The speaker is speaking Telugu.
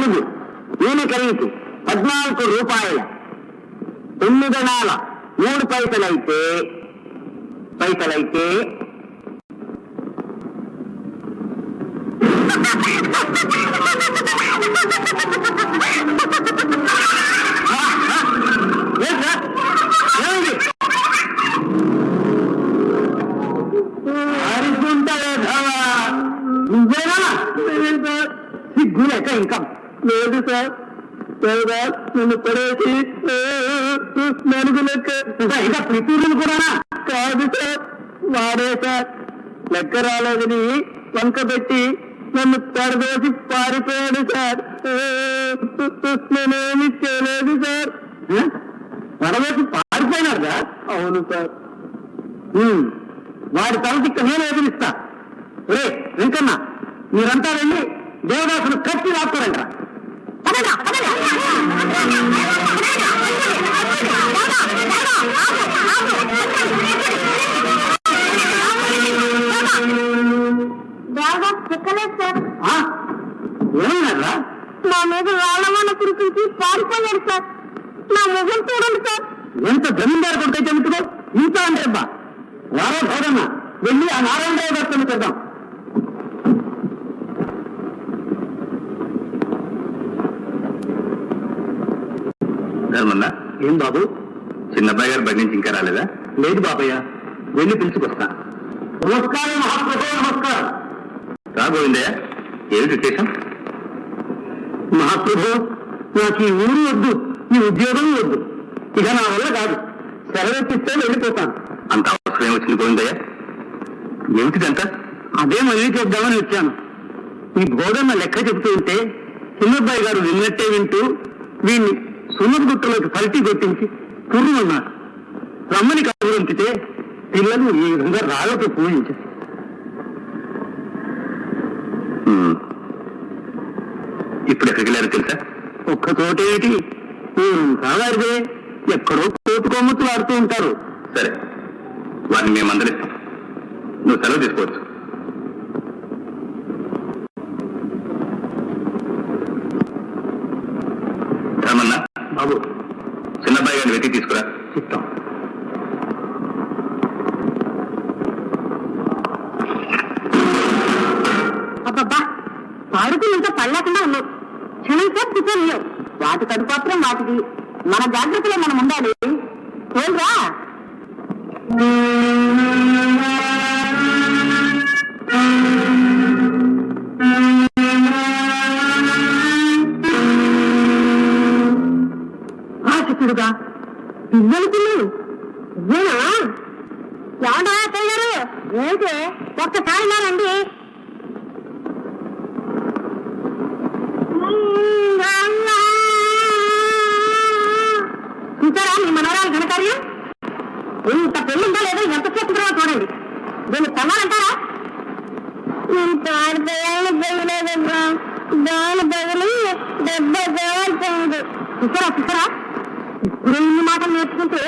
4 దీని ఖరీదు 14 రూపాయల 9 అణాల 3 పైసలైతే సిగ్గులేక ఇంకా లేదు సార్. నన్ను పడేసి నలుగు లెక్క ఇంకా ప్రిపూర్లు కూడా కాదు సార్. వాడే సార్ లెక్క రాలేదని వంక పెట్టి నన్ను పడదోసి పారిపోయాడు సార్. నేనేమి చేయలేదు సార్. పడదోసి పారిపోయినాడు సార్? అవును సార్. వాడి తలకి నేను ఎదిరిస్తా. రే వెంకన్న, మీరంతా వెళ్ళి దేవదాసును కట్టి రాస్తారంట. ఏమన్నారా? నా మీద వాళ్ళమన్న కురిపించి పారిపోయాడు సార్. నా ముఖం చూడండి సార్. ఎంత జమీందారు కొడుకైతే ఎందుకు ఇంత అంటే అబ్బా. వారే భోదన్న వెళ్ళి ఆ నారాయణరావు గారితో చేద్దాం. ధర్మన్న, ఏం బాబు? చిన్నబ్బాయి గారు బడి నుంచి ఇంకా రాలేదా? లేదు బాబయ్య, వెళ్ళి పిలుచుకొస్తా. నమస్కారం మహాప్రభు, నమస్కారం. రాబోయిందయ్యా, ఏమిటి విశేషం? మహాప్రభు, నాకు ఈ ఊరు వద్దు, ఈ ఉద్యోగం వద్దు. ఇక నా వల్ల కాదు. సెలవెత్తిస్తే వెళ్ళిపోతాను. అంత అవసరం ఏమొచ్చింది గోవిందయ్య? ఏమిటిదంతా? అదే మళ్ళీ చెప్దామని వచ్చాను. ఈ బోధన్న లెక్క చెబుతూ ఉంటే చిన్నబ్బాయి గారు విన్నట్టే వింటూ వీణ్ణి సున్నతి గుట్టలోకి పల్టీ కొట్టించి పుర్రుమన్నారు. రమ్మని కబురంపితే పిల్లలు ఈ విధంగా రాళ్ళతో పూజించారు. ఇప్పుడు ఎక్కడికి వెళ్ళారు తెలుసా? ఒక్క తోటేమిటి, కావారిదే ఎక్కడో కోటు కొమ్ముతులు ఆడుతూ ఉంటారు. సరే, వారిని మేము అందరిస్తాం. నువ్వు సెలవు తీసుకోవచ్చు. రామన్నా బాబు, చిన్నబ్బాయి గారిని వెతికి తీసుకురా. చెప్తాం. అబ్బబ్బా, పాడుకుని ఇంకా పడలేకుండా ఉన్నావు. క్షణం సేపు కూర్చొని వాటి కడుపాత్రం వాటికి. మన జాగ్రత్తలో మనం ఉండాలి. పోల్రా. ఆశితుడుగా పిల్లలు పిల్లలు ఇదేనా? ఏమంటా పిల్లలు? ఏంటి ఒక్కసారి నారండి. చూసారా మీ మనవరాలు ఘనకార్యం? ఇంత పెళ్ళిందా లేదో ఎంతసేపు తర్వాత చూడండి. దీన్ని కొనాలంటారా? పెళ్ళలేదమ్మా, దాని బదులు 70 కావాల్సింది. చూసారా ఇప్పుడు ఇన్ని మాటలు నేర్చుకుంటే